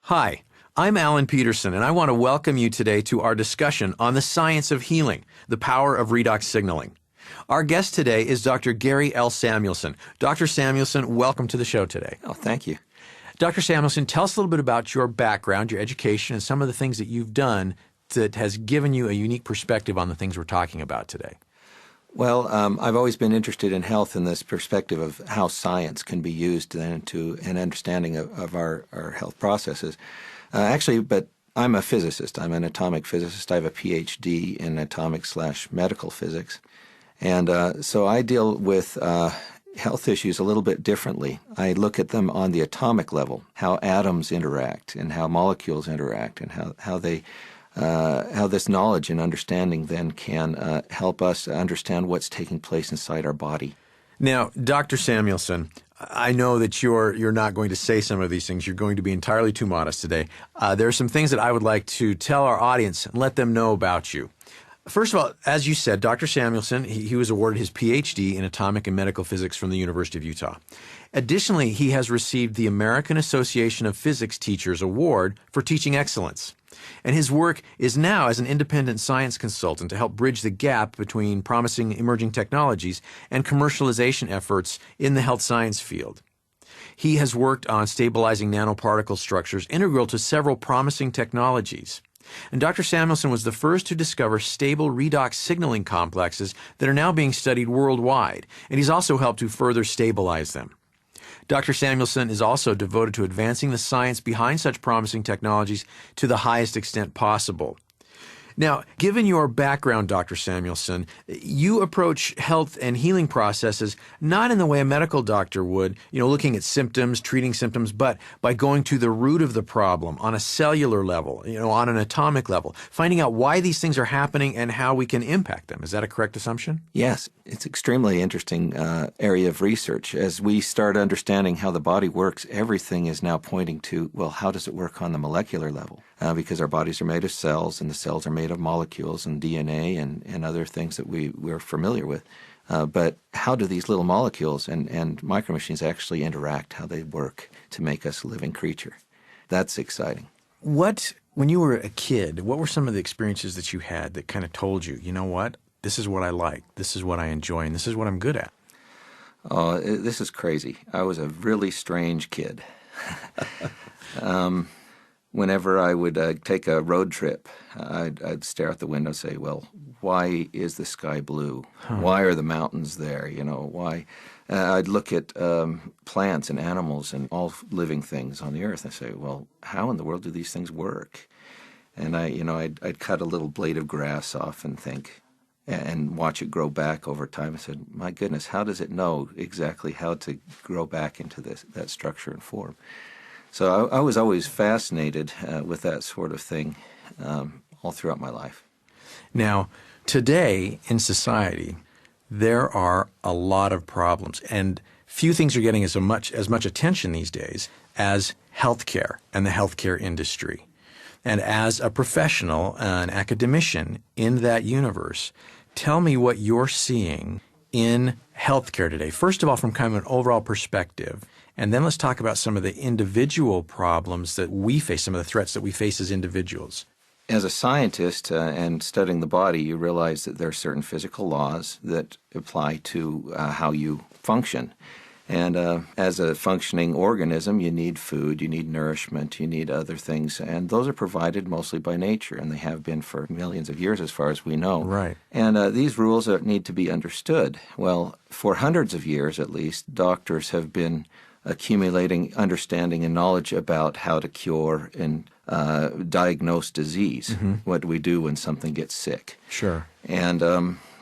Hi, I'm Alan Peterson, and I want to welcome you today to our discussion on the science of healing, the power of redox signaling. Our guest today is Dr. Gary L. Samuelson. Dr. Samuelson, welcome to the show today. Oh, thank you. Dr. Samuelson, tell us a little bit about your background, your education, and some of the things that you've done that has given you a unique perspective on the things we're talking about today. Well, I've always been interested in health in this perspective of how science can be used then to an understanding of our health processes. But I'm a physicist. I'm an atomic physicist. I have a PhD in atomic/medical physics. And so I deal with health issues a little bit differently. I look at them on the atomic level, how atoms interact and how molecules interact and how this knowledge and understanding then can help us understand what's taking place inside our body. Now, Dr. Samuelson, I know that you're not going to say some of these things. You're going to be entirely too modest today. There are some things that I would like to tell our audience and let them know about you. First of all, as you said, Dr. Samuelson, he was awarded his PhD in atomic and medical physics from the University of Utah. Additionally, he has received the American Association of Physics Teachers Award for teaching excellence. And his work is now as an independent science consultant to help bridge the gap between promising emerging technologies and commercialization efforts in the health science field. He has worked on stabilizing nanoparticle structures integral to several promising technologies. And Dr. Samuelson was the first to discover stable redox signaling complexes that are now being studied worldwide, and he's also helped to further stabilize them. Dr. Samuelson is also devoted to advancing the science behind such promising technologies to the highest extent possible. Now, given your background, Dr. Samuelson, you approach health and healing processes not in the way a medical doctor would, looking at symptoms, treating symptoms, but by going to the root of the problem on a cellular level, on an atomic level, finding out why these things are happening and how we can impact them. Is that a correct assumption? Yes, it's an extremely interesting area of research. As we start understanding how the body works, everything is now pointing to, well, how does it work on the molecular level? Because our bodies are made of cells, and the cells are made of molecules and DNA and other things that we're familiar with. But how do these little molecules and micromachines actually interact, how they work to make us a living creature? That's exciting. When you were a kid, what were some of the experiences that you had that kind of told you, you know what, this is what I like, this is what I enjoy, and this is what I'm good at? Oh, this is crazy. I was a really strange kid. Whenever I would take a road trip, I'd stare out the window and say, well, why is the sky blue? Why are the mountains there? Why? I'd look at plants and animals and all living things on the earth and say, well, how in the world do these things work? And I'd cut a little blade of grass off and think, and watch it grow back over time. I said, my goodness, how does it know exactly how to grow back into that structure and form? So I was always fascinated with that sort of thing all throughout my life. Now, today in society, there are a lot of problems, and few things are getting as much attention these days as healthcare and the healthcare industry. And as a professional, an academician in that universe, tell me what you're seeing in healthcare today. First of all, from kind of an overall perspective, and then let's talk about some of the individual problems that we face, some of the threats that we face as individuals. As a scientist and studying the body, you realize that there are certain physical laws that apply to how you function. And as a functioning organism, you need food, you need nourishment, you need other things, and those are provided mostly by nature, and they have been for millions of years as far as we know. Right. And these rules need to be understood. Well, for hundreds of years at least, doctors have been accumulating understanding and knowledge about how to cure and diagnose disease. Mm-hmm. What do we do when something gets sick? Sure. And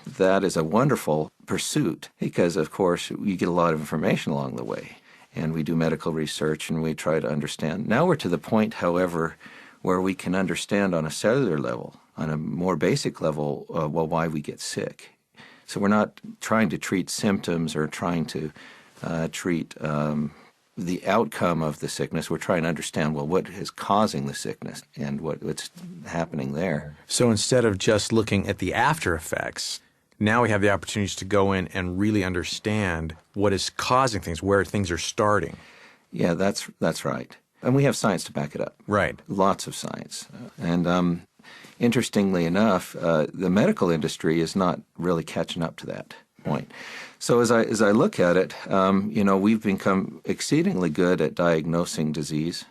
that is a wonderful pursuit because, of course, you get a lot of information along the way. And we do medical research and we try to understand. Now we're to the point, however, where we can understand on a cellular level, on a more basic level, why we get sick. So we're not trying to treat symptoms or trying to treat the outcome of the sickness. We're trying to understand, what is causing the sickness and what's happening there. So instead of just looking at the after effects, now we have the opportunities to go in and really understand what is causing things, where things are starting. Yeah, that's right. And we have science to back it up. Right. Lots of science. And interestingly enough, the medical industry is not really catching up to that point. So as I look at it, we've become exceedingly good at diagnosing disease,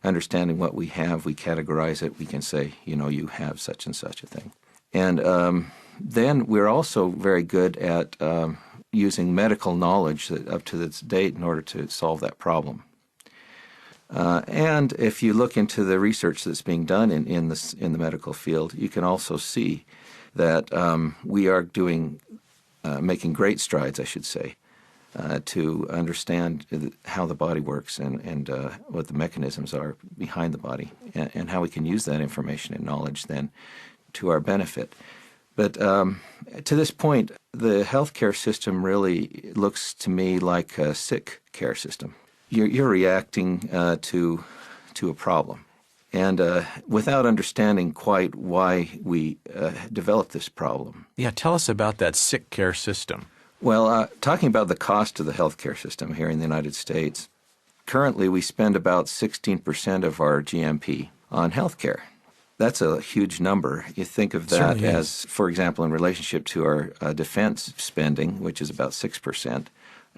understanding what we have. We categorize it. We can say, you have such and such a thing. And then we're also very good at using medical knowledge up to this date in order to solve that problem. And if you look into the research that's being done in the medical field, you can also see that we are making great strides, I should say, to understand how the body works and what the mechanisms are behind the body, and how we can use that information and knowledge then to our benefit. But to this point, the healthcare system really looks to me like a sick care system. You're reacting to a problem, and without understanding quite why we developed this problem. Yeah, tell us about that sick care system. Well, talking about the cost of the healthcare system here in the United States, currently we spend about 16% of our GMP on healthcare. That's a huge number. You think of that as, for example, in relationship to our defense spending, which is about 6%.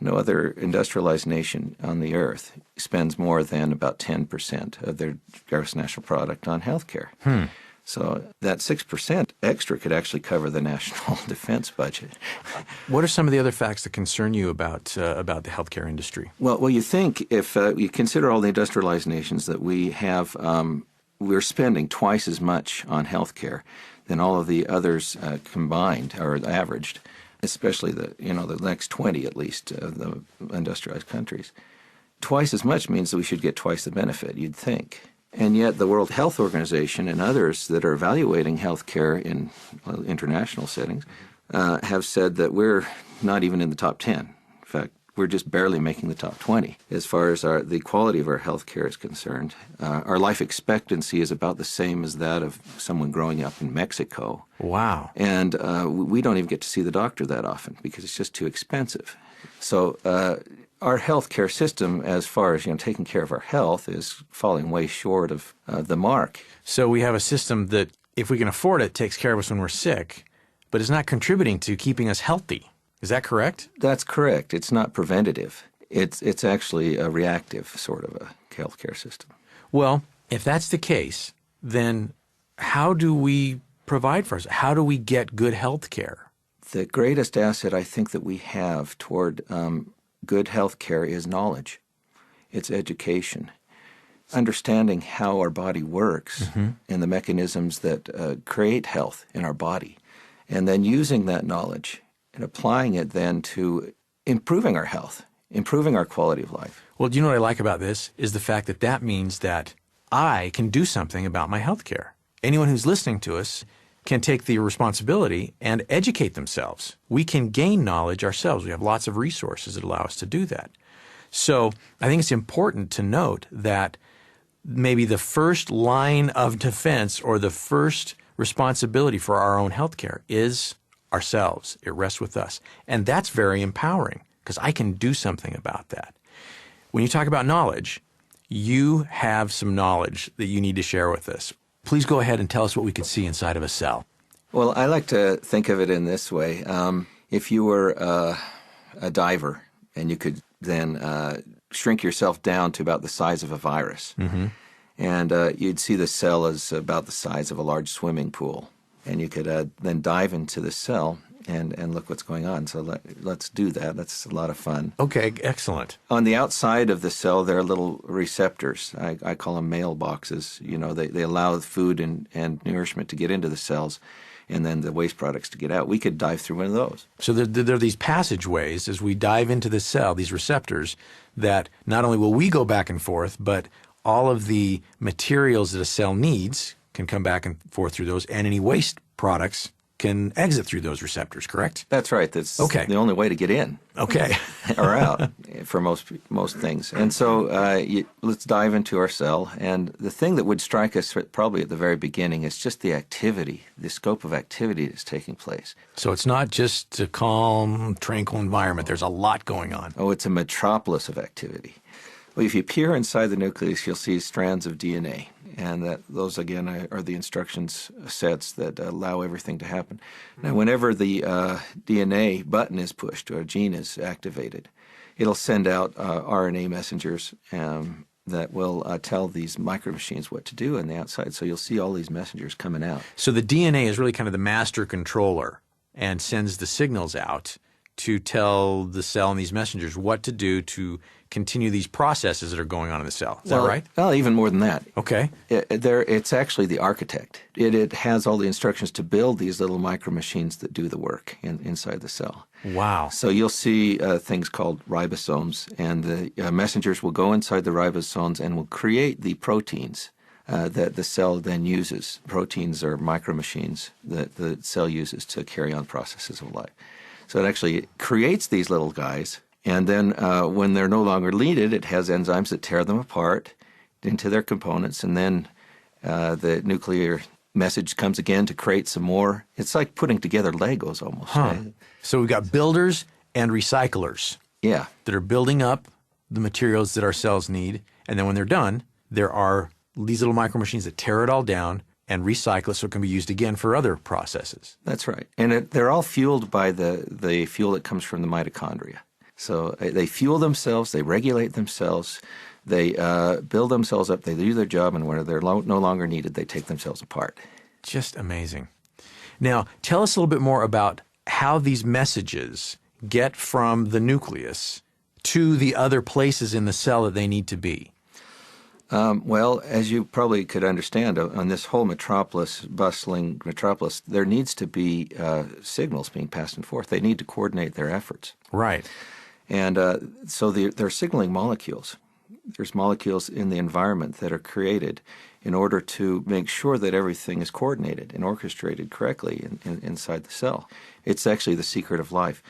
No other industrialized nation on the earth spends more than about 10% of their gross national product on healthcare. So that 6% extra could actually cover the national defense budget. What are some of the other facts that concern you about the healthcare industry? Well, you think if you consider all the industrialized nations that we have, we're spending twice as much on healthcare than all of the others combined or averaged, especially the next 20 at least of the industrialized countries. Twice as much means that we should get twice the benefit, you'd think. And yet the World Health Organization and others that are evaluating healthcare in international settings have said that we're not even in the top 10. In fact, we're just barely making the top 20 as far as the quality of our healthcare is concerned. Our life expectancy is about the same as that of someone growing up in Mexico. Wow. And we don't even get to see the doctor that often because it's just too expensive. So our healthcare system, as far as taking care of our health, is falling way short of the mark. So we have a system that, if we can afford it, takes care of us when we're sick, but is not contributing to keeping us healthy. Is that correct? That's correct. It's not preventative. It's actually a reactive sort of a healthcare system. Well, if that's the case, then how do we provide for us? How do we get good health care? The greatest asset I think that we have toward good health care is knowledge. It's education. Understanding how our body works and the mechanisms that create health in our body, and then using that knowledge and applying it then to improving our health, improving our quality of life. Well, do you know what I like about this is the fact that that means that I can do something about my health care. Anyone who's listening to us can take the responsibility and educate themselves. We can gain knowledge ourselves. We have lots of resources that allow us to do that. So I think it's important to note that maybe the first line of defense or the first responsibility for our own health care is ourselves. It rests with us. And that's very empowering because I can do something about that. When you talk about knowledge, you have some knowledge that you need to share with us. Please go ahead and tell us what we can see inside of a cell. Well, I like to think of it in this way. If you were a diver and you could then shrink yourself down to about the size of a virus, and you'd see the cell as about the size of a large swimming pool. And you could then dive into the cell and look what's going on. So let's do that. That's a lot of fun. Okay, excellent. On the outside of the cell, there are little receptors. I call them mailboxes. They allow food and nourishment to get into the cells, and then the waste products to get out. We could dive through one of those. So there are these passageways as we dive into the cell, these receptors, that not only will we go back and forth, but all of the materials that a cell needs can come back and forth through those, and any waste products can exit through those receptors, correct? That's right. That's the only way to get in. Okay. Or out for most things. And so let's dive into our cell. And the thing that would strike us probably at the very beginning is just the activity, the scope of activity that's taking place. So it's not just a calm, tranquil environment. There's a lot going on. Oh, it's a metropolis of activity. Well, if you peer inside the nucleus, you'll see strands of DNA. And those, again, are the instructions sets that allow everything to happen. Now, whenever the DNA button is pushed or a gene is activated, it'll send out RNA messengers that will tell these micromachines what to do on the outside. So you'll see all these messengers coming out. So the DNA is really kind of the master controller and sends the signals out to tell the cell and these messengers what to do to continue these processes that are going on in the cell. Is that right? Well, even more than that. Okay. It's actually the architect. It has all the instructions to build these little micro machines that do the work inside the cell. Wow. So you'll see things called ribosomes, and the messengers will go inside the ribosomes and will create the proteins that the cell then uses. Proteins are micro machines that the cell uses to carry on processes of life. So it actually creates these little guys. And then when they're no longer needed, it has enzymes that tear them apart into their components. And then the nuclear message comes again to create some more. It's like putting together Legos almost. Huh. Right? So we've got builders and recyclers Yeah. that are building up the materials that our cells need. And then when they're done, there are these little micro machines that tear it all down and recycle it so it can be used again for other processes. That's right. And they're all fueled by the fuel that comes from the mitochondria. So they fuel themselves, they regulate themselves, they build themselves up, they do their job, and when they're no longer needed, they take themselves apart. Just amazing. Now, tell us a little bit more about how these messages get from the nucleus to the other places in the cell that they need to be. Well, as you probably could understand, on this whole bustling metropolis, there needs to be signals being passed and forth. They need to coordinate their efforts. Right. And so they're signaling molecules. There's molecules in the environment that are created in order to make sure that everything is coordinated and orchestrated correctly inside the cell. It's actually the secret of life.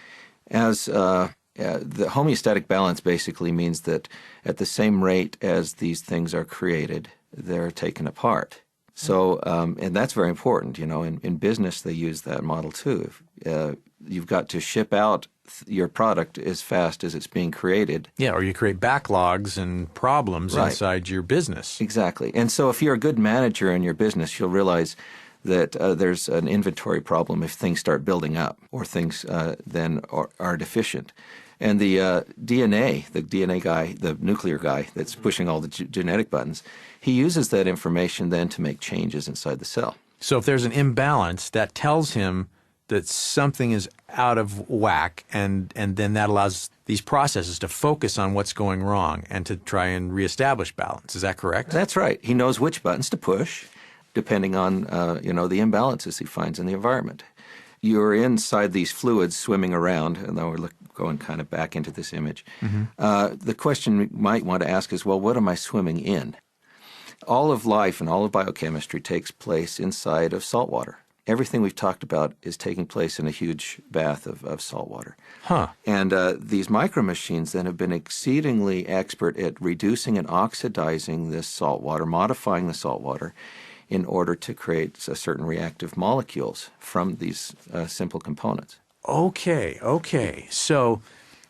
As the homeostatic balance basically means that at the same rate as these things are created, they're taken apart. So, and that's very important. You know, in business, they use that model too. You've got to ship out your product as fast as it's being created. Yeah, or you create backlogs and problems inside your business. Exactly. And so if you're a good manager in your business, you'll realize that there's an inventory problem if things start building up or things then are deficient. And the DNA guy, the nuclear guy that's pushing all the genetic buttons, he uses that information then to make changes inside the cell. So if there's an imbalance, that tells him that something is out of whack, and then that allows these processes to focus on what's going wrong and to try and reestablish balance. Is that correct? That's right. He knows which buttons to push, depending on the imbalances he finds in the environment. You're inside these fluids swimming around, and then we're going kind of back into this image. Mm-hmm. The question we might want to ask is, well, what am I swimming in? All of life and all of biochemistry takes place inside of salt water. Everything we've talked about is taking place in a huge bath of salt water. Huh. And these micro machines then have been exceedingly expert at reducing and oxidizing this salt water, modifying the salt water, in order to create certain reactive molecules from these simple components. Okay. So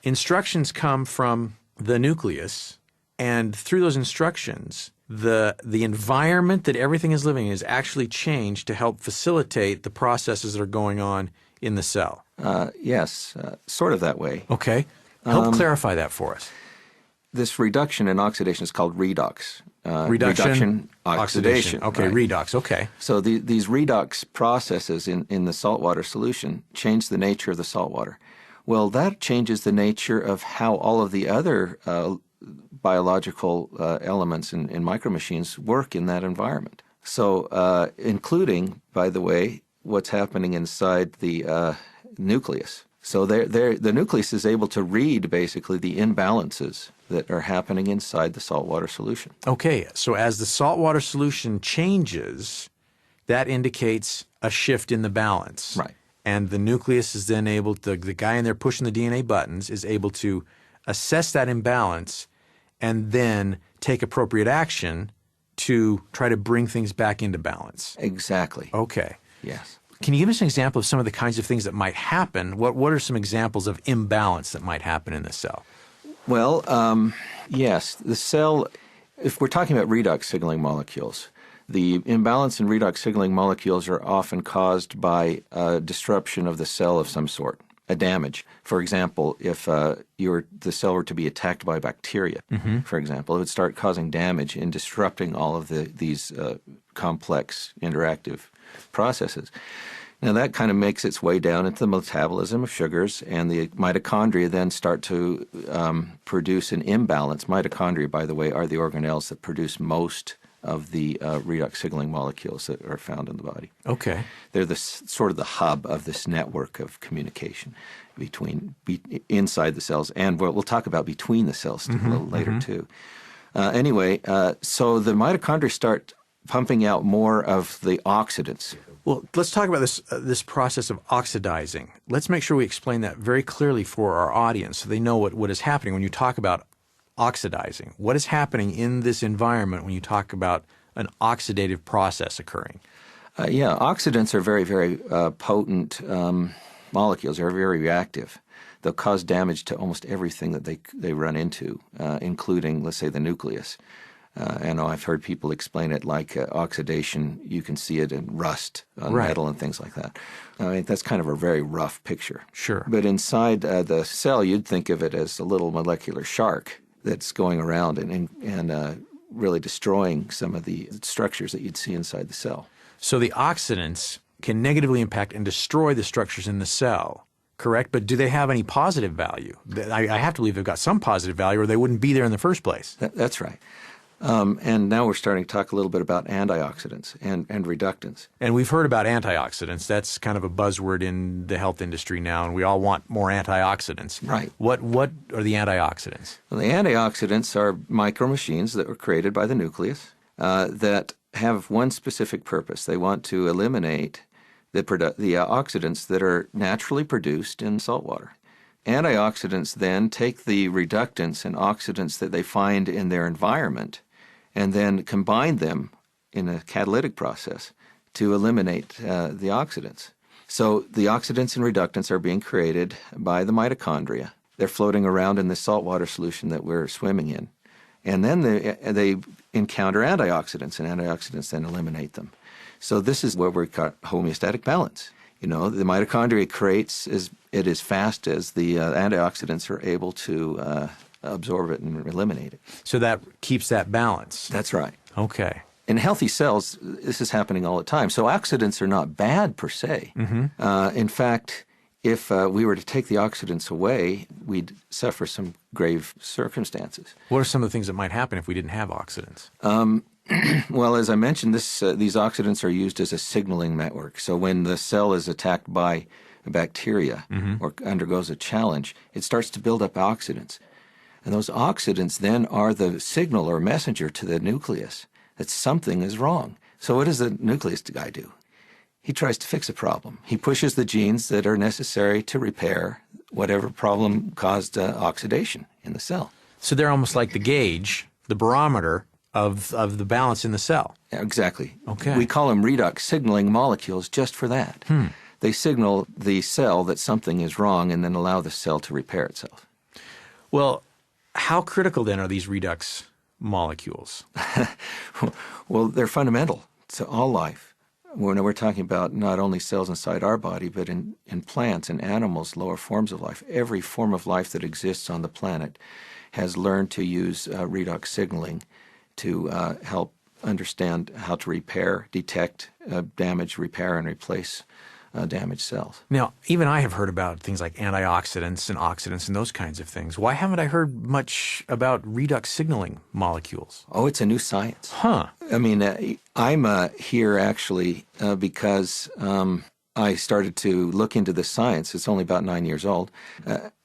instructions come from the nucleus, and through those instructions, the environment that everything is living in is actually changed to help facilitate the processes that are going on in the cell. Yes, sort of that way. Okay. Help clarify that for us. This reduction and oxidation is called redox. Reduction, oxidation. Okay, right. redox, okay. So these redox processes in the saltwater solution change the nature of the saltwater. Well, that changes the nature of how all of the other biological elements in micromachines work in that environment. So including, by the way, what's happening inside the nucleus. So the nucleus is able to read basically the imbalances that are happening inside the saltwater solution. Okay, so as the saltwater solution changes, that indicates a shift in the balance. Right. And the nucleus is then able to, the guy in there pushing the DNA buttons is able to assess that imbalance and then take appropriate action to try to bring things back into balance. Exactly. Okay. Yes. Can you give us an example of some of the kinds of things that might happen? What are some examples of imbalance that might happen in the cell? Well, yes, the cell, if we're talking about redox signaling molecules, the imbalance in redox signaling molecules are often caused by a disruption of the cell of some sort, a damage. For example, if the cell were to be attacked by bacteria, for example, it would start causing damage and disrupting all of these complex interactive processes. Now, that kind of makes its way down into the metabolism of sugars, and the mitochondria then start to produce an imbalance. Mitochondria, by the way, are the organelles that produce most of the redox signaling molecules that are found in the body. Okay. They're sort of the hub of this network of communication inside the cells, and we'll talk about between the cells a little later, too. Anyway, so the mitochondria start pumping out more of the oxidants. Well, let's talk about this process of oxidizing. Let's make sure we explain that very clearly for our audience so they know what is happening when you talk about oxidizing. What is happening in this environment when you talk about an oxidative process occurring? Oxidants are very, very potent molecules. They're very reactive. They'll cause damage to almost everything that they run into, including, let's say, the nucleus. And I've heard people explain it like oxidation. You can see it in rust on metal and things like that. I mean, that's kind of a very rough picture. Sure. But inside the cell, you'd think of it as a little molecular shark that's going around and really destroying some of the structures that you'd see inside the cell. So the oxidants can negatively impact and destroy the structures in the cell, correct? But do they have any positive value? I have to believe they've got some positive value or they wouldn't be there in the first place. That's right. And now we're starting to talk a little bit about antioxidants and reductants. And we've heard about antioxidants. That's kind of a buzzword in the health industry now, and we all want more antioxidants. Right. What are the antioxidants? Well, the antioxidants are micromachines that were created by the nucleus that have one specific purpose. They want to eliminate the oxidants that are naturally produced in salt water. Antioxidants then take the reductants and oxidants that they find in their environment and then combine them in a catalytic process to eliminate the oxidants. So the oxidants and reductants are being created by the mitochondria. They're floating around in the saltwater solution that we're swimming in. And then they encounter antioxidants, and antioxidants then eliminate them. So this is where we've got homeostatic balance. You know, the mitochondria creates as fast as the antioxidants are able to absorb it and eliminate it. So that keeps that balance. That's right. Okay. In healthy cells, this is happening all the time. So oxidants are not bad per se. In fact, if we were to take the oxidants away, we'd suffer some grave circumstances. What are some of the things that might happen if we didn't have oxidants? Well, as I mentioned, these oxidants are used as a signaling network. So when the cell is attacked by a bacteria or undergoes a challenge, it starts to build up oxidants. And those oxidants then are the signal or messenger to the nucleus that something is wrong. So what does the nucleus guy do? He tries to fix a problem. He pushes the genes that are necessary to repair whatever problem caused oxidation in the cell. So they're almost like the gauge, the barometer of the balance in the cell. Yeah, exactly. Okay. We call them redox signaling molecules just for that. They signal the cell that something is wrong and then allow the cell to repair itself. Well, how critical then are these redox molecules? Well, they're fundamental to all life. We're talking about not only cells inside our body, but in plants and animals, lower forms of life. Every form of life that exists on the planet has learned to use redox signaling to help understand how to repair, detect damage, repair, and replace damaged cells. Now, even I have heard about things like antioxidants and oxidants and those kinds of things. Why haven't I heard much about redox signaling molecules? Oh, it's a new science. Huh. I mean, I'm here actually because I started to look into the science. It's only about 9 years old,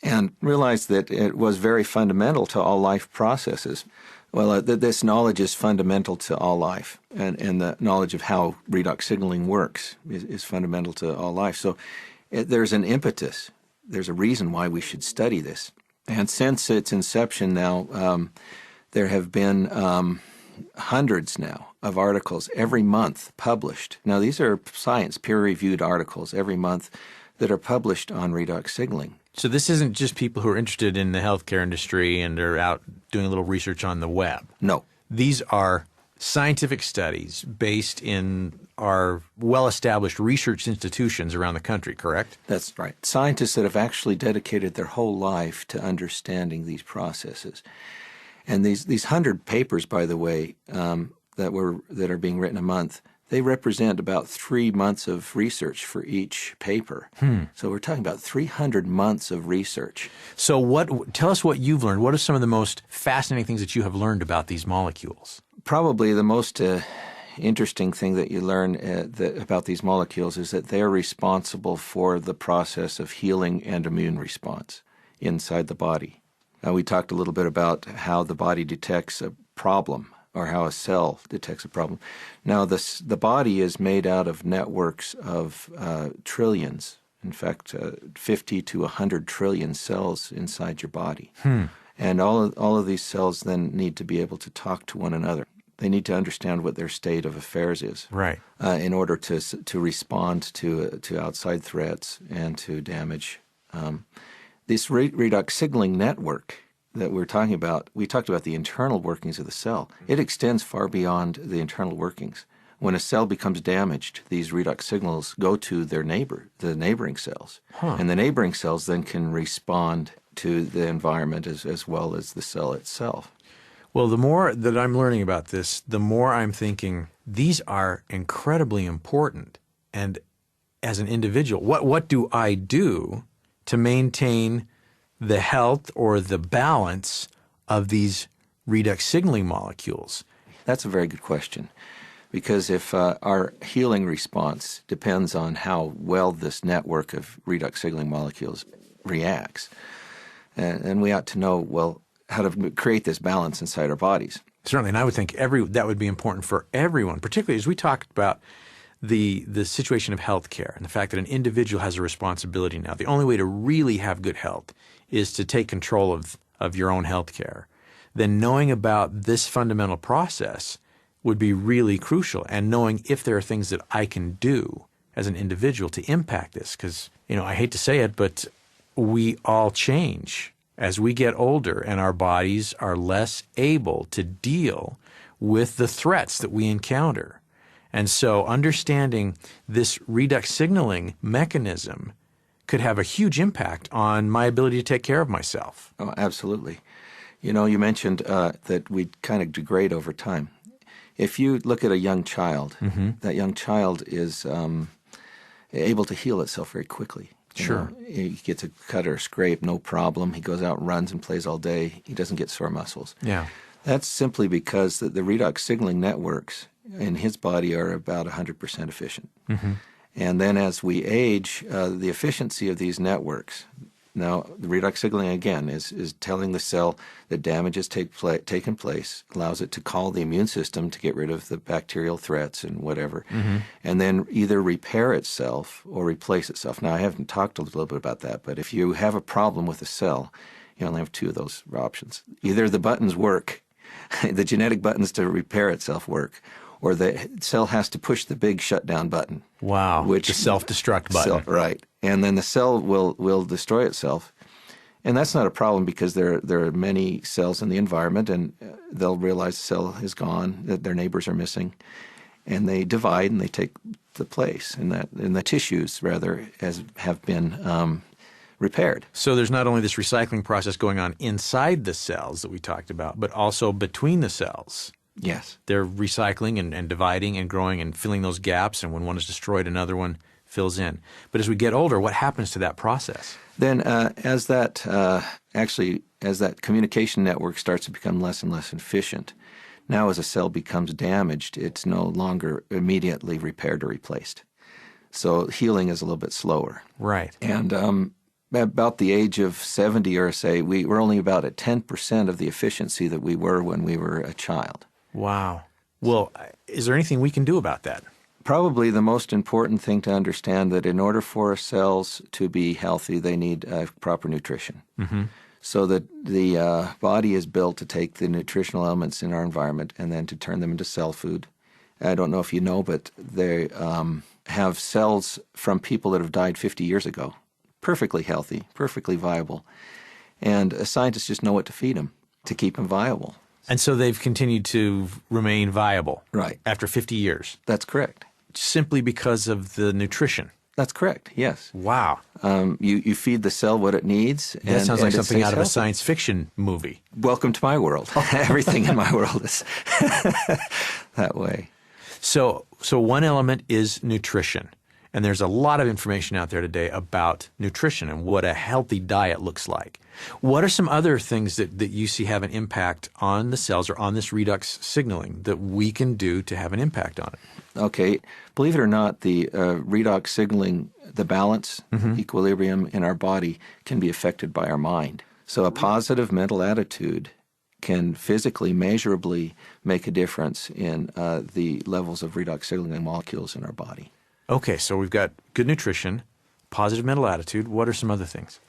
and realized that it was very fundamental to all life processes. Well, this knowledge is fundamental to all life, and the knowledge of how redox signaling works is fundamental to all life. So there's an impetus. There's a reason why we should study this. And since its inception now, there have been hundreds now of articles every month published. Now, these are science, peer-reviewed articles every month that are published on redox signaling. So this isn't just people who are interested in the healthcare industry and are out doing a little research on the web. No. These are scientific studies based in our well-established research institutions around the country, correct? That's right. Scientists that have actually dedicated their whole life to understanding these processes. And these 100 papers, by the way, that are being written a month, they represent about 3 months of research for each paper. So we're talking about 300 months of research. So tell us what you've learned. What are some of the most fascinating things that you have learned about these molecules? Probably the most interesting thing that you learn about these molecules is that they're responsible for the process of healing and immune response inside the body. We talked a little bit about how the body detects a problem, or how a cell detects a problem. Now, the body is made out of networks of trillions, in fact, 50 to 100 trillion cells inside your body. And all of these cells then need to be able to talk to one another. They need to understand what their state of affairs is, right? In order to respond to outside threats and to damage. This redox signaling network that we're talking about, we talked about the internal workings of the cell. It extends far beyond the internal workings. When a cell becomes damaged, these redox signals go to the neighboring cells. And the neighboring cells then can respond to the environment as well as the cell itself. Well, the more that I'm learning about this, the more I'm thinking these are incredibly important. And as an individual, what do I do to maintain the health or the balance of these redox signaling molecules? That's a very good question, because if our healing response depends on how well this network of redox signaling molecules reacts, and we ought to know, well, how to create this balance inside our bodies. Certainly, and I would think that would be important for everyone, particularly as we talked about the situation of healthcare and the fact that an individual has a responsibility now. The only way to really have good health is to take control of your own healthcare. Then knowing about this fundamental process would be really crucial, and knowing if there are things that I can do as an individual to impact this. Because, I hate to say it, but we all change as we get older, and our bodies are less able to deal with the threats that we encounter. And so understanding this redox signaling mechanism could have a huge impact on my ability to take care of myself. Oh, absolutely. You mentioned that we kind of degrade over time. If you look at a young child, that young child is able to heal itself very quickly. Sure. He gets a cut or a scrape, no problem. He goes out and runs and plays all day. He doesn't get sore muscles. Yeah. That's simply because the redox signaling networks in his body are about 100% efficient. And then as we age, the efficiency of these networks, now the redox signaling again is telling the cell that damage has taken place, allows it to call the immune system to get rid of the bacterial threats and whatever, and then either repair itself or replace itself. Now, I haven't talked a little bit about that, but if you have a problem with a cell, you only have two of those options. Either the buttons work, the genetic buttons to repair itself work, or the cell has to push the big shutdown button. Wow, the self-destruct button. Right. And then the cell will destroy itself. And that's not a problem, because there are many cells in the environment, and they'll realize the cell is gone, that their neighbors are missing, and they divide and they take the place, and the tissues, rather, have been repaired. So there's not only this recycling process going on inside the cells that we talked about, but also between the cells. Yes. They're recycling and dividing and growing and filling those gaps, and when one is destroyed, another one fills in. But as we get older, what happens to that process? Then as that communication network starts to become less and less efficient, now as a cell becomes damaged, it's no longer immediately repaired or replaced. So healing is a little bit slower. Right. And about the age of 70 or say, we're only about at 10% of the efficiency that we were when we were a child. Wow. Well, is there anything we can do about that? Probably the most important thing to understand that in order for cells to be healthy, they need proper nutrition. So that the body is built to take the nutritional elements in our environment and then to turn them into cell food. I don't know if you know, but they have cells from people that have died 50 years ago perfectly healthy, perfectly viable. And scientists just know what to feed them to keep them viable. And so they've continued to remain viable. Right. After 50 years. That's correct. Simply because of the nutrition. That's correct, yes. Wow. You feed the cell what it needs. That sounds like it something stays out of a healthy. science fiction movie. Welcome to my world. Everything in my world is that way. So one element is nutrition. And there's a lot of information out there today about nutrition and what a healthy diet looks like. What are some other things that you see have an impact on the cells or on this redox signaling that we can do to have an impact on it? Okay. Believe it or not, the redox signaling, the balance, equilibrium in our body can be affected by our mind. So a positive mental attitude can physically, measurably make a difference in the levels of redox signaling molecules in our body. Okay, so we've got good nutrition, positive mental attitude. What are some other things?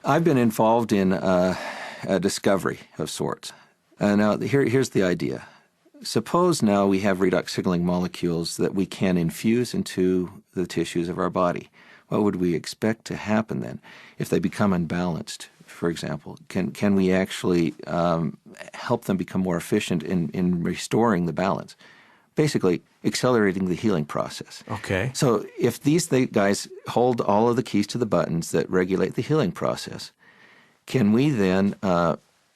I've been involved in a discovery of sorts. Now, here's the idea. Suppose now we have redox signaling molecules that we can infuse into the tissues of our body. What would we expect to happen then if they become unbalanced, for example? Can we actually help them become more efficient in restoring the balance? Basically, accelerating the healing process. Okay. So if these guys hold all of the keys to the buttons that regulate the healing process, can we then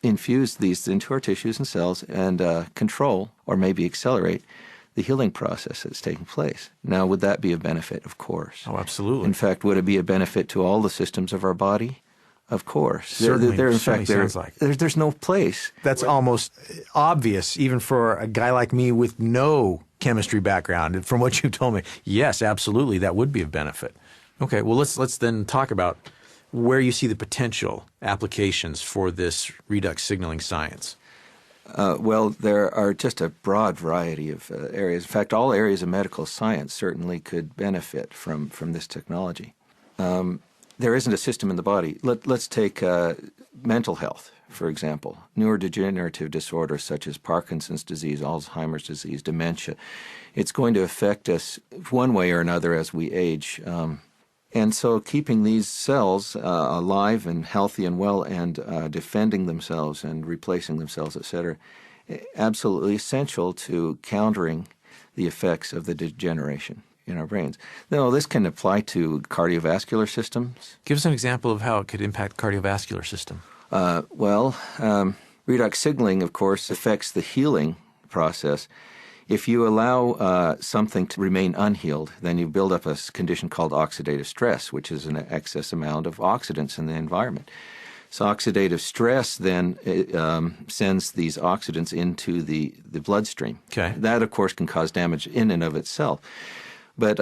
infuse these into our tissues and cells and control or maybe accelerate the healing process that's taking place? Now, would that be a benefit? Of course. Oh, absolutely. In fact, would it be a benefit to all the systems of our body? Of course. Certainly, in certainly fact, sounds like. There's no place. That's almost obvious, even for a guy like me with no chemistry background. From what you told me, yes, absolutely, that would be of benefit. Okay, well, let's then talk about where you see the potential applications for this redox signaling science. Well, there are just a broad variety of areas. In fact, all areas of medical science certainly could benefit from this technology. There isn't a system in the body. Let's take mental health, for example. Neurodegenerative disorders such as Parkinson's disease, Alzheimer's disease, dementia. It's going to affect us one way or another as we age. And so keeping these cells alive and healthy and well and defending themselves and replacing themselves, et cetera, absolutely essential to countering the effects of the degeneration in our brains. Now, this can apply to cardiovascular systems. Give us an example of how it could impact the cardiovascular system. Redox signaling, of course, affects the healing process. If you allow something to remain unhealed, then you build up a condition called oxidative stress, which is an excess amount of oxidants in the environment. So oxidative stress then sends these oxidants into the bloodstream. Okay. That, of course, can cause damage in and of itself. But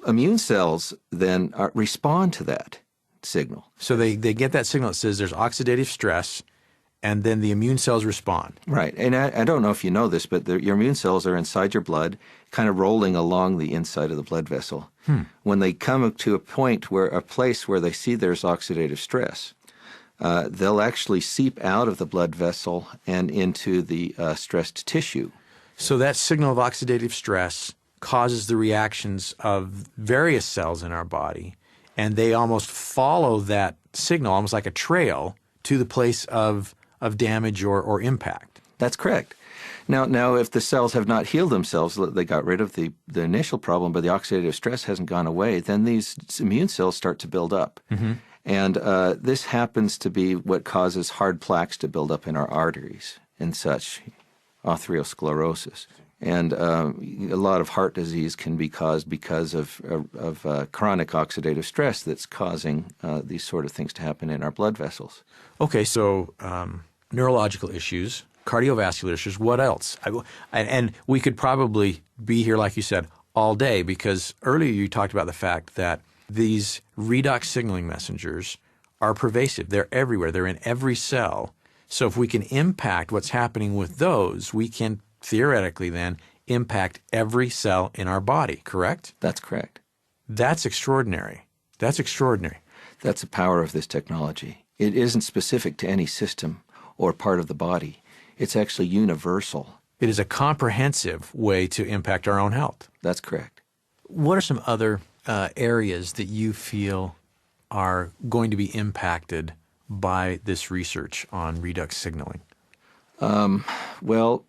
immune cells then respond to that signal. So they get that signal that says there's oxidative stress, and then the immune cells respond. Right. And I don't know if you know this, but your immune cells are inside your blood, kind of rolling along the inside of the blood vessel. When they come to a place where they see there's oxidative stress, they'll actually seep out of the blood vessel and into the stressed tissue. So that signal of oxidative stress causes the reactions of various cells in our body, and they almost follow that signal, almost like a trail, to the place of damage or impact. That's correct. Now, if the cells have not healed themselves, they got rid of the initial problem, but the oxidative stress hasn't gone away, then these immune cells start to build up. And this happens to be what causes hard plaques to build up in our arteries and such, atherosclerosis. And a lot of heart disease can be caused because of chronic oxidative stress that's causing these sort of things to happen in our blood vessels. Okay, so neurological issues, cardiovascular issues, what else? And we could probably be here, like you said, all day, because earlier you talked about the fact that these redox signaling messengers are pervasive. They're everywhere. They're in every cell. So if we can impact what's happening with those, we can theoretically then impact every cell in our body, correct? That's correct. That's extraordinary. That's extraordinary. That's the power of this technology. It isn't specific to any system or part of the body. It's actually universal. It is a comprehensive way to impact our own health. That's correct. What are some other areas that you feel are going to be impacted by this research on redox signaling? Well,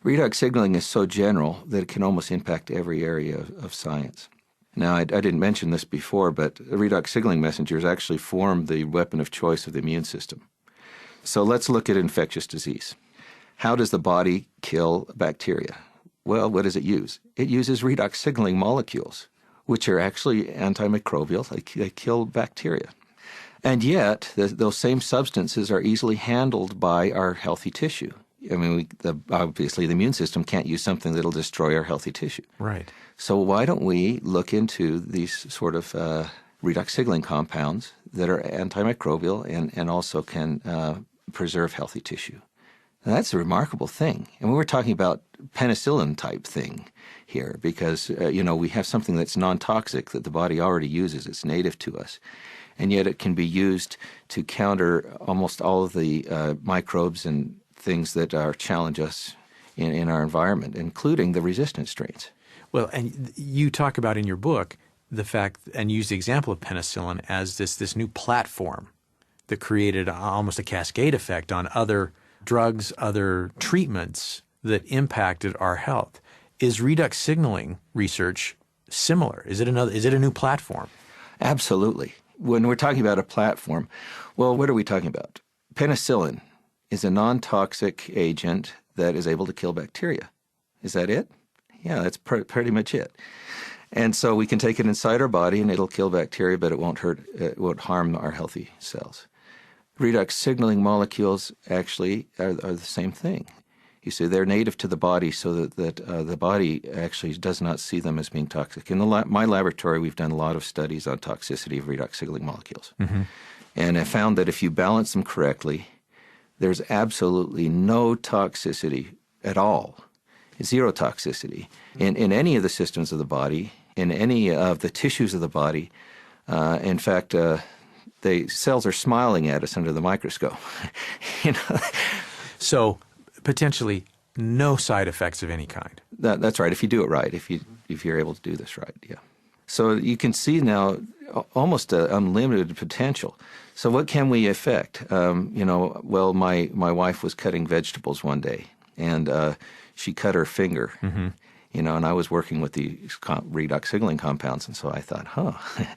redox signaling is so general that it can almost impact every area of science. Now, I didn't mention this before, but redox signaling messengers actually form the weapon of choice of the immune system. So let's look at infectious disease. How does the body kill bacteria? Well, what does it use? It uses redox signaling molecules, which are actually antimicrobial. They kill bacteria. And yet, those same substances are easily handled by our healthy tissue. I mean, obviously, the immune system can't use something that'll destroy our healthy tissue. Right. So why don't we look into these sort of redox signaling compounds that are antimicrobial and also can preserve healthy tissue? And that's a remarkable thing. And we're talking about penicillin-type thing here because, we have something that's non-toxic that the body already uses. It's native to us. And yet it can be used to counter almost all of the microbes and things that challenge us in our environment, including the resistant strains. Well, and you talk about in your book the fact, and use the example of penicillin as this new platform that created almost a cascade effect on other drugs, other treatments that impacted our health. Is redox signaling research similar? Is it a new platform? Absolutely. When we're talking about a platform, well, what are we talking about? Penicillin is a non-toxic agent that is able to kill bacteria. Is that it? Yeah, that's pretty much it. And so we can take it inside our body and it'll kill bacteria, but it won't harm our healthy cells. Redox signaling molecules actually are the same thing. You see, they're native to the body so that the body actually does not see them as being toxic. In my laboratory, we've done a lot of studies on toxicity of redox signaling molecules. Mm-hmm. And I found that if you balance them correctly, there's absolutely no toxicity at all, zero toxicity in any of the systems of the body, in any of the tissues of the body. In fact, the cells are smiling at us under the microscope. So potentially no side effects of any kind. That's right. If you do it right, if you're able to do this right, yeah. So you can see now almost an unlimited potential. So what can we affect? Well, my wife was cutting vegetables one day, and she cut her finger. Mm-hmm. And I was working with the redox signaling compounds, and so I thought, I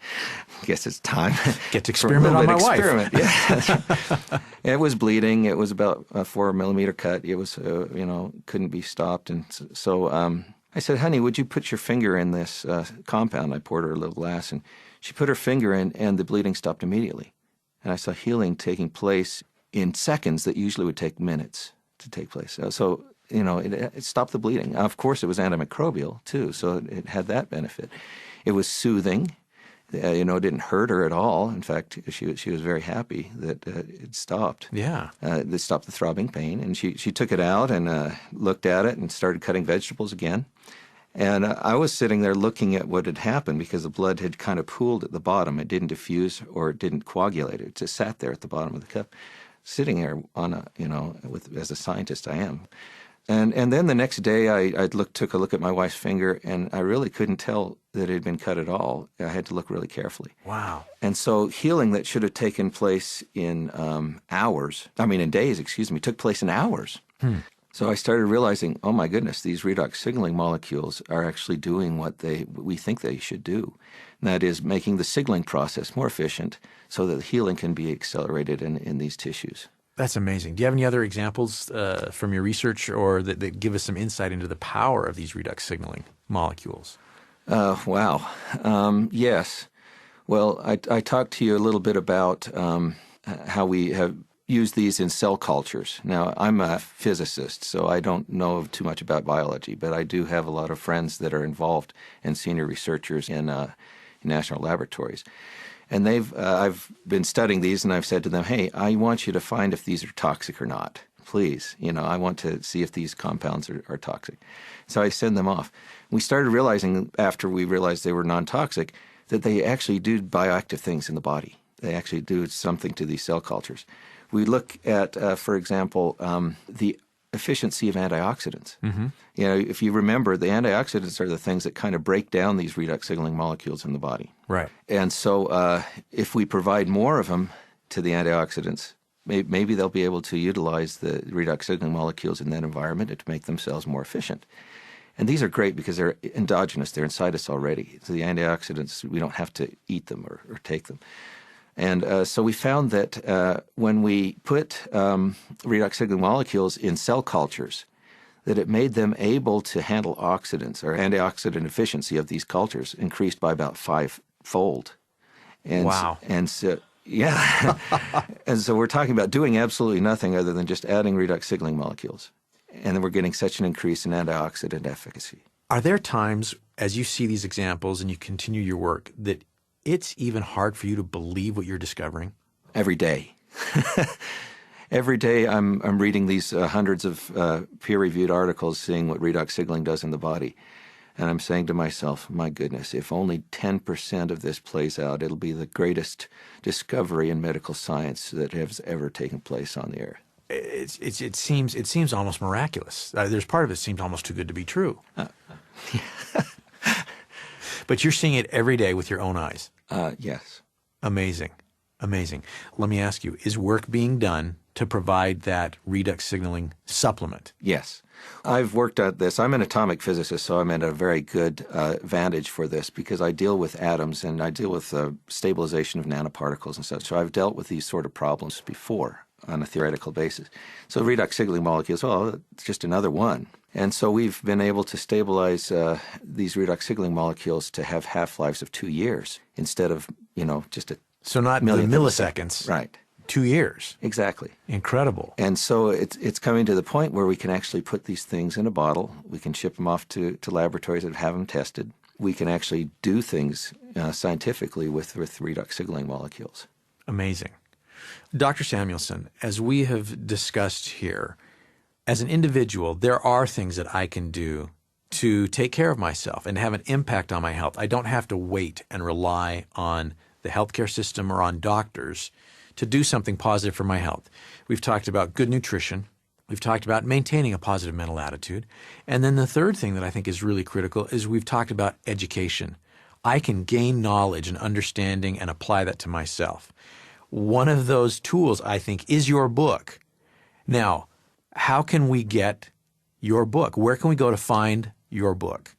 guess it's time. Get to experiment on my wife. Yeah. It was bleeding. It was about a 4 millimeter cut. It was, couldn't be stopped. And so I said, honey, would you put your finger in this compound? I poured her a little glass, and she put her finger in, and the bleeding stopped immediately. And I saw healing taking place in seconds that usually would take minutes to take place. So it stopped the bleeding. Of course, it was antimicrobial, too, so it had that benefit. It was soothing. It didn't hurt her at all. In fact, she was very happy that it stopped. Yeah. It stopped the throbbing pain. And she took it out and looked at it and started cutting vegetables again. And I was sitting there looking at what had happened because the blood had kind of pooled at the bottom. It didn't diffuse or it didn't coagulate. It just sat there at the bottom of the cup, sitting there as a scientist I am. And then the next day I took a look at my wife's finger, and I really couldn't tell that it had been cut at all. I had to look really carefully. Wow. And so healing that should have taken place in days, took place in hours. So I started realizing, oh my goodness, these redox signaling molecules are actually doing what we think they should do. And that is making the signaling process more efficient so that the healing can be accelerated in these tissues. That's amazing. Do you have any other examples from your research or that give us some insight into the power of these redox signaling molecules? Wow. Yes. Well, I talked to you a little bit about how we have used these in cell cultures. Now, I'm a physicist, so I don't know too much about biology, but I do have a lot of friends that are involved and senior researchers in national laboratories. And I've been studying these, and I've said to them, hey, I want you to find if these are toxic or not. Please, I want to see if these compounds are toxic. So I send them off. We started realizing, after we realized they were non-toxic, that they actually do bioactive things in the body. They actually do something to these cell cultures. We look at, for example, the efficiency of antioxidants. You know, if you remember, the antioxidants are the things that kind of break down these redox signaling molecules in the body. Right. And so if we provide more of them to the antioxidants, maybe they'll be able to utilize the redox signaling molecules in that environment to make themselves more efficient. And these are great because they're endogenous. They're inside us already. So the antioxidants, we don't have to eat them or take them. And so we found that when we put redox signaling molecules in cell cultures, that it made them able to handle oxidants, or antioxidant efficiency of these cultures increased by about 5-fold. And wow. Yeah. And so we're talking about doing absolutely nothing other than just adding redox signaling molecules. And then we're getting such an increase in antioxidant efficacy. Are there times, as you see these examples and you continue your work, that it's even hard for you to believe what you're discovering? Every day. Every day I'm reading these hundreds of peer-reviewed articles seeing what redox signaling does in the body. And I'm saying to myself, my goodness, if only 10% of this plays out, it'll be the greatest discovery in medical science that has ever taken place on the earth. It seems almost miraculous. There's part of it seems almost too good to be true. But you're seeing it every day with your own eyes. Yes. Amazing. Amazing. Let me ask you, is work being done to provide that redox signaling supplement? Yes. I've worked at this. I'm an atomic physicist, so I'm at a very good vantage for this because I deal with atoms and I deal with stabilization of nanoparticles and such. So I've dealt with these sort of problems before on a theoretical basis. So redox signaling molecules, well, it's just another one. And so we've been able to stabilize these redox signaling molecules to have half-lives of 2 years instead of, just a So not the milliseconds. Right. 2 years. Exactly. Incredible. And so it's coming to the point where we can actually put these things in a bottle. We can ship them off to laboratories that have them tested. We can actually do things scientifically with redox signaling molecules. Amazing. Dr. Samuelson, as we have discussed here, as an individual, there are things that I can do to take care of myself and have an impact on my health. I don't have to wait and rely on the healthcare system or on doctors to do something positive for my health. We've talked about good nutrition. We've talked about maintaining a positive mental attitude. And then the third thing that I think is really critical is we've talked about education. I can gain knowledge and understanding and apply that to myself. One of those tools, I think, is your book. Now, how can we get your book? Where can we go to find your book?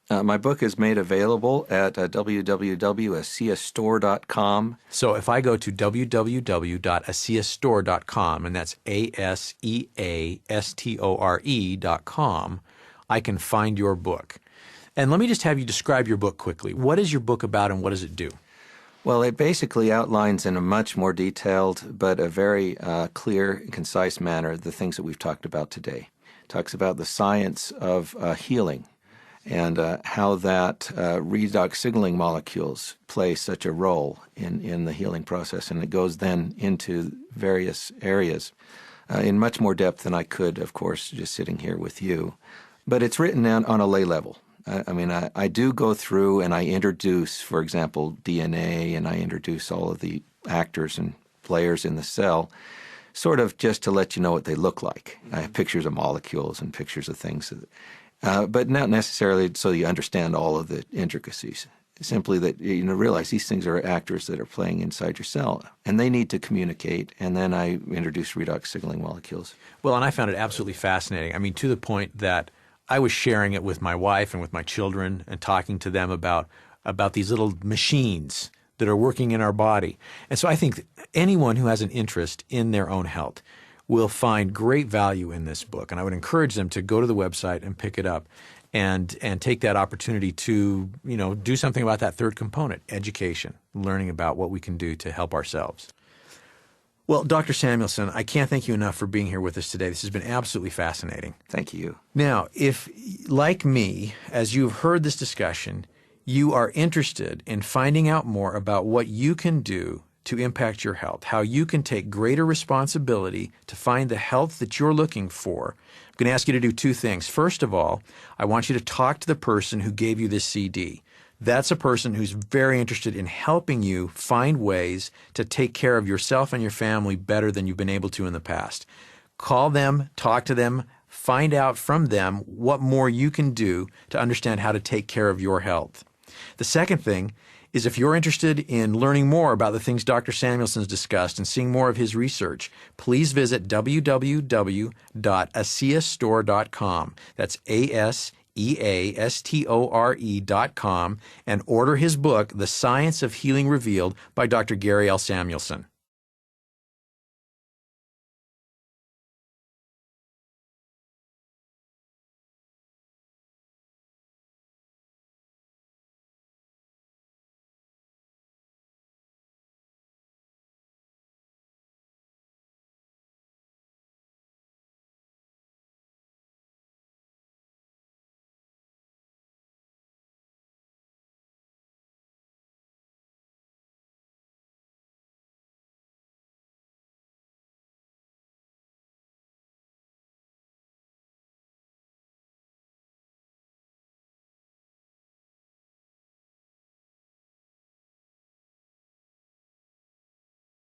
My book is made available at www.asiastore.com. So if I go to www.asiastore.com, and that's ASEASTORE.com, I can find your book. And let me just have you describe your book quickly. What is your book about and what does it do? Well, it basically outlines in a much more detailed but a very clear and concise manner the things that we've talked about today. It talks about the science of healing and how that redox signaling molecules play such a role in the healing process. And it goes then into various areas in much more depth than I could, of course, just sitting here with you. But it's written on a lay level. I do go through and I introduce, for example, DNA, and I introduce all of the actors and players in the cell, sort of just to let you know what they look like. I have pictures of molecules and pictures of things, but not necessarily so you understand all of the intricacies. Simply that realize these things are actors that are playing inside your cell, and they need to communicate, and then I introduce redox signaling molecules. Well, and I found it absolutely fascinating. I mean, to the point that I was sharing it with my wife and with my children and talking to them about these little machines that are working in our body. And so I think anyone who has an interest in their own health will find great value in this book. And I would encourage them to go to the website and pick it up and take that opportunity to, do something about that third component, education, learning about what we can do to help ourselves. Well, Dr. Samuelson, I can't thank you enough for being here with us today. This has been absolutely fascinating. Thank you. Now, if, like me, as you've heard this discussion, you are interested in finding out more about what you can do to impact your health, how you can take greater responsibility to find the health that you're looking for, I'm going to ask you to do two things. First of all, I want you to talk to the person who gave you this CD. That's a person who's very interested in helping you find ways to take care of yourself and your family better than you've been able to in the past. Call them, talk to them, find out from them what more you can do to understand how to take care of your health. The second thing is if you're interested in learning more about the things Dr. Samuelson's discussed and seeing more of his research, please visit www.aseastore.com. That's ASEASTORE.com and order his book, The Science of Healing Revealed by Dr. Gary L. Samuelson.